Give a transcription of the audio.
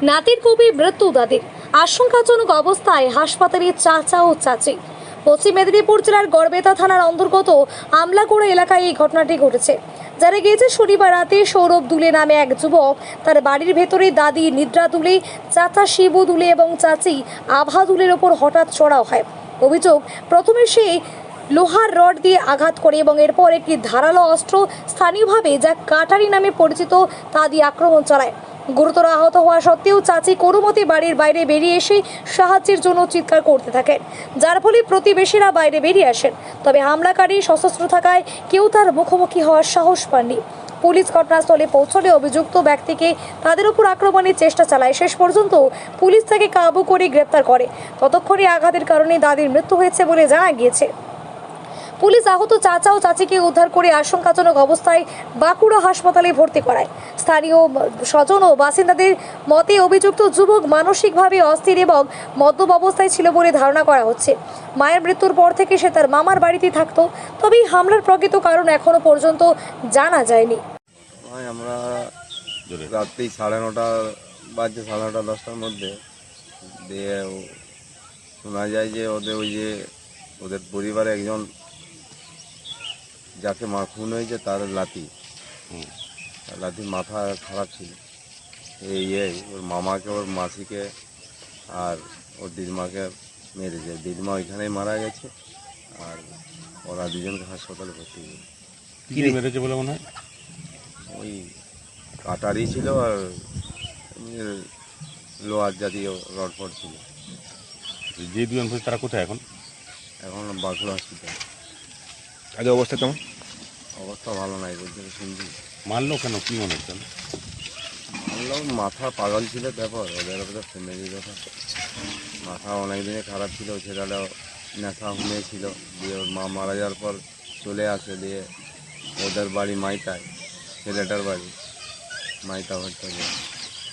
নাতির কোপে মৃত্যু দাদির, আশঙ্কাজনক অবস্থায় হাসপাতালে চাচা ও চাচি। পশ্চিম মেদিনীপুর জেলার গড়বেতা থানার অন্তর্গত আমলাগোড়া এলাকায় এই ঘটনাটি ঘটেছে। জানা গিয়েছে শনিবার রাতে সৌরভ দুলে নামে এক যুবক তার বাড়ির ভেতরে দাদি নিদ্রা দুলে, চাচা শিবু দুলে এবং চাচি আভা দুলের ওপর হঠাৎ চড়াও হয়। অভিযোগ, প্রথমে সে লোহার রড দিয়ে আঘাত করে এবং এরপর একটি ধারালো অস্ত্র, স্থানীয়ভাবে যা কাটারি নামে পরিচিত, তা দিয়ে আক্রমণ চালায়। গুরুতর আহত হওয়া সত্ত্বেও চাচি কোনোমতে বাড়ির বাইরে বেরিয়ে এসে সাহায্যের জন্য চিৎকার করতে থাকেন, যার ফলে প্রতিবেশীরা বাইরে বেরিয়ে আসেন। তবে হামলাকারী সশস্ত্র থাকায় কেউ তার মুখোমুখি হওয়ার সাহস পাননি। পুলিশ ঘটনাস্থলে পৌঁছলে অভিযুক্ত ব্যক্তিকে তাদের উপর আক্রমণের চেষ্টা চালায়। শেষ পর্যন্ত পুলিশ তাকে কাবু করে গ্রেপ্তার করে। ততক্ষণে আঘাতের কারণে দাদির মৃত্যু হয়েছে বলে জানা গিয়েছে। পুলিশ আহত চাচা ও চাচিকে উদ্ধার করে আশঙ্কাজনক অবস্থায় বাঁকুড়া হাসপাতালে ভর্তি করায়। স্থানীয় স্বজন ও বাসিন্দাদের মতে অভিযুক্ত যুবক মানসিকভাবে অস্থির এবং মদ্যপ অবস্থায় ছিল বলে ধারণা করা হচ্ছে। মায়ের মৃত্যুর পর থেকে সে তার মামার বাড়িতেই থাকতো। তবে হামলার প্রকৃত কারণ এখনো পর্যন্ত জানা যায়নি। আমরা রাত্রি 9:30 বাজে, 9:30-10টার মধ্যে দিয়ে শোনা যায় যে ওদের পরিবারে একজন যাকে খুন হয়েছে তার লাতির মাথা খারাপ ছিল। ওর মামাকে, ওর মাসিকে আর ওর দিদিমাকে মেরেছে। দিদিমা ওইখানেই মারা গেছে আর ওরা দুজনকে হাসপাতালে ভর্তি করেছে। কি মেরেছে বলে মনে হয়? ওই কাটারি ছিল আর লোহার জাতীয় রড ফড ছিল। যে দুজন তারা কোথায় এখন? এখন বাঁকুড়া হসপিটাল। আজ অবস্থা কেমন? অবস্থা ভালো নাই বলছে, শুনছি। মারলো কেন, কি মনে হচ্ছে? বললাম মাথা পাগল ছিল, ব্যাপার ওদের ফ্যামিলির কথা। মাথা অনেক দিনে খারাপ ছিল, ছেলেটা নেশা ছিল। দিয়ে ওর মা মারা যাওয়ার পর চলে আসে, দিয়ে ওদের বাড়ি মাইতায়, ছেলেটার বাড়ি মাইতা হচ্ছে।